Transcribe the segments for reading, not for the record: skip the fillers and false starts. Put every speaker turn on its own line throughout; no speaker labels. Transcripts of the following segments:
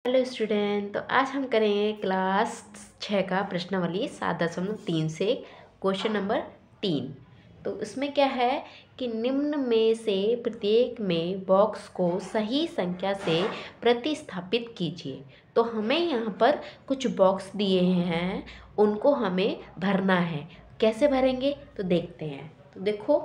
Hello student, तो आज हम करेंगे क्लास 6 का प्रश्नावली 7.3 से क्वेश्चन नंबर 3। तो उसमें क्या है कि निम्न में से प्रत्येक में बॉक्स को सही संख्या से प्रतिस्थापित कीजिए। तो हमें यहाँ पर कुछ बॉक्स दिए हैं, उनको हमें भरना है। कैसे भरेंगे तो देखते हैं। तो देखो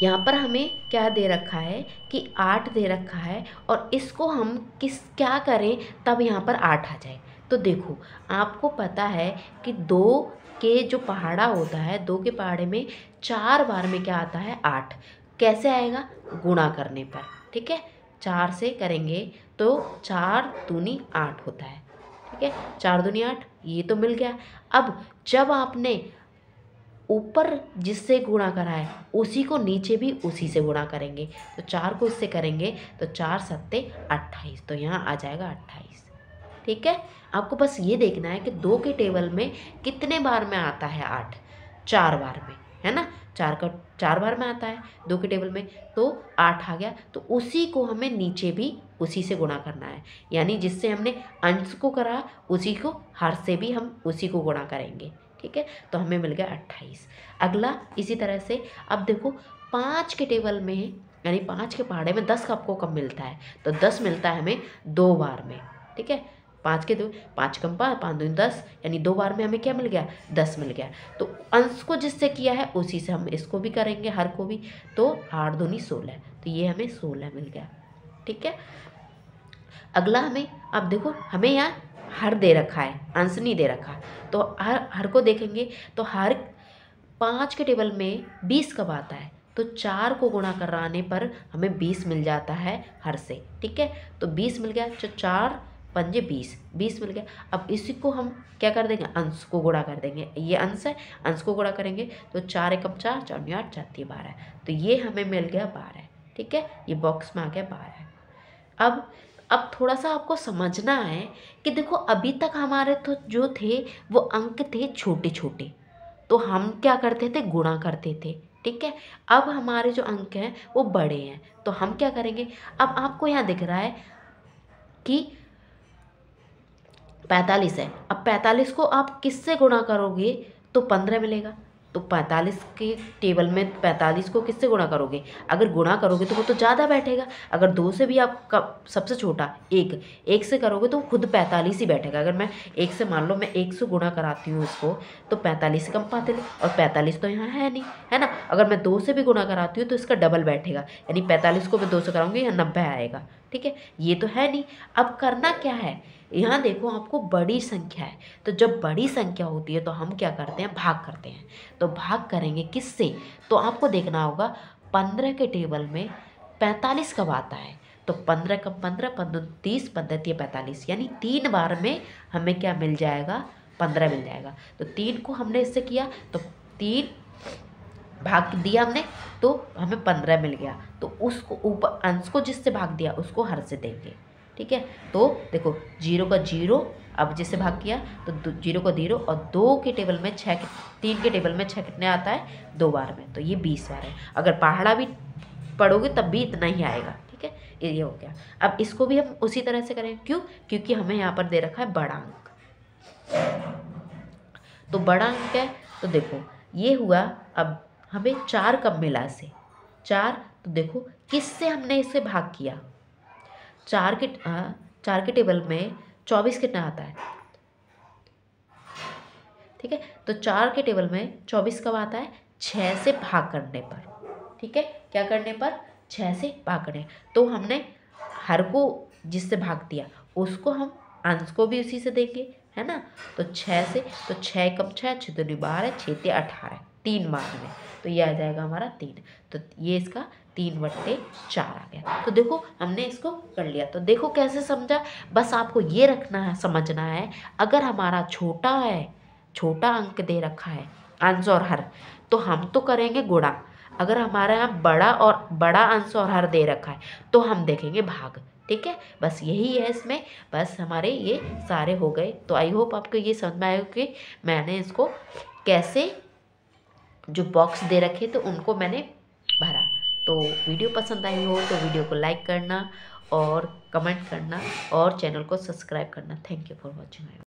यहाँ पर हमें क्या दे रखा है कि 8 दे रखा है और इसको हम क्या करें तब यहाँ पर 8 आ जाए। तो देखो, आपको पता है कि 2 के जो पहाड़ा होता है, 2 के पहाड़े में 4 बार में क्या आता है 8। कैसे आएगा? गुणा करने पर। ठीक है, 4 से करेंगे तो 4 दूनी 8 होता है। ठीक है, 4 दूनी 8, ये तो मिल गया। अब जब आपने ऊपर जिससे गुणा करा है उसी को नीचे भी उसी से गुणा करेंगे। तो 4 को इससे करेंगे तो 4 सत्ते 28, तो यहाँ आ जाएगा 28। ठीक है, आपको बस ये देखना है कि 2 के टेबल में कितने बार में आता है 8। 4 बार में, है ना। 4 बार में आता है 2 के टेबल में, तो 8 आ गया। तो उसी को हमें नीचे भी उसी से गुणा करना है, यानी जिससे हमने अंश को करा उसी को हर से भी हम उसी को गुणा करेंगे। ठीक है, तो हमें मिल गया 28। अगला इसी तरह से अब देखो, 5 के टेबल में यानी 5 के पहाड़े में 10 का आपको कब मिलता है? तो 10 मिलता है हमें 2 बार में। ठीक है, 5 के 2, 5 कम 5, 5 दूनी 10, यानी 2 बार में हमें क्या मिल गया? 10 मिल गया। तो अंश को जिससे किया है उसी से हम इसको भी करेंगे, हर को भी। तो 8 दूनी 16, तो ये हमें 16 मिल गया। ठीक है, अगला हमें अब देखो, हमें यहाँ हर दे रखा है, अंश नहीं दे रखा। तो हर को देखेंगे तो हर 5 के टेबल में 20 कब आता है? तो 4 को गुणा कराने पर हमें 20 मिल जाता है हर से। ठीक है, तो 20 मिल गया। तो 4 पंजे 20, 20 मिल गया। अब इसी को हम क्या कर देंगे? अंश को गुणा कर देंगे। ये अंश है, अंश को गुणा करेंगे तो 4 एकम 4, 4 दूनी 8, 4 तीन 12, तो ये हमें मिल गया 12। ठीक है, ये बॉक्स में आ गया 12। अब थोड़ा सा आपको समझना है कि देखो, अभी तक हमारे तो जो थे वो अंक थे छोटे छोटे, तो हम क्या करते थे? गुणा करते थे। ठीक है, अब हमारे जो अंक हैं वो बड़े हैं, तो हम क्या करेंगे? अब आपको यहाँ दिख रहा है कि 45 है। अब 45 को आप किससे गुणा करोगे तो 15 मिलेगा। तो 45 के टेबल में 45 को किससे गुणा करोगे? अगर गुणा करोगे तो वो तो ज़्यादा बैठेगा। अगर 2 से भी आपका सबसे छोटा 1 से करोगे तो खुद 45 ही बैठेगा। अगर मैं 1 से, मान लो मैं 1 से गुणा कराती हूँ इसको, तो 45 से कम पाते ले, और 45 तो यहाँ है नहीं, है ना। अगर मैं 2 से भी गुणा कराती हूँ तो इसका डबल बैठेगा, यानी 45 को मैं 2 से कराऊंगी यहाँ 90 आएगा। ठीक है, ये तो है नहीं। अब करना क्या है? यहाँ देखो, आपको बड़ी संख्या है, तो जब बड़ी संख्या होती है तो हम क्या करते हैं? भाग करते हैं। तो भाग करेंगे किससे? तो आपको देखना होगा 15 के टेबल में 45 कब आता है? तो 15 कब 15, 15 30, 15 तीन 45, यानी 3 बार में हमें क्या मिल जाएगा? 15 मिल जाएगा। तो 3 को हमने इससे किया तो 3 भाग दिया हमने, तो हमें 15 मिल गया। तो उसको ऊपर अंश को जिससे भाग दिया उसको हर से देंगे। ठीक है, तो देखो 0 का 0, अब जिससे भाग किया तो 0 का 0, और 2 के टेबल में 6, 3 के टेबल में 6 कितने आता है? 2 बार में, तो ये 20 बार है। अगर पहाड़ा भी पढ़ोगे तब भी इतना ही आएगा। ठीक है, ये हो गया। अब इसको भी हम उसी तरह से करें, क्यों? क्योंकि हमें यहाँ पर दे रखा है बड़ा अंक। तो बड़ा अंक है, तो देखो ये हुआ। अब हमें 4 कब मिला से? 4, तो देखो किससे हमने इसे भाग किया? 4 के टेबल में 24 कितना आता है? ठीक है, तो 4 के टेबल में 24 कब आता है? 6 से भाग करने पर। ठीक है, क्या करने पर? 6 से भाग करने। तो हमने हर को जिससे भाग दिया उसको हम अंश को भी उसी से देंगे, है ना। तो 6 से, तो 6 कम 6, 6 दूनी 12, 6 ते 18, 3 बार में, तो ये आ जाएगा हमारा 3। तो ये इसका 3/4 आ गया। तो देखो हमने इसको कर लिया। तो देखो कैसे समझा? बस आपको ये रखना है, समझना है, अगर हमारा छोटा है, छोटा अंक दे रखा है अंश और हर, तो हम तो करेंगे गुणा। अगर हमारे यहाँ बड़ा अंश और हर दे रखा है तो हम देखेंगे भाग। ठीक है, बस यही है इसमें। बस हमारे ये सारे हो गए। तो आई होप आपको ये समझ में आएगा कि मैंने इसको कैसे, जो बॉक्स दे रखे तो उनको मैंने भरा। तो वीडियो पसंद आई हो तो वीडियो को लाइक करना और कमेंट करना और चैनल को सब्सक्राइब करना। Thank you for watching.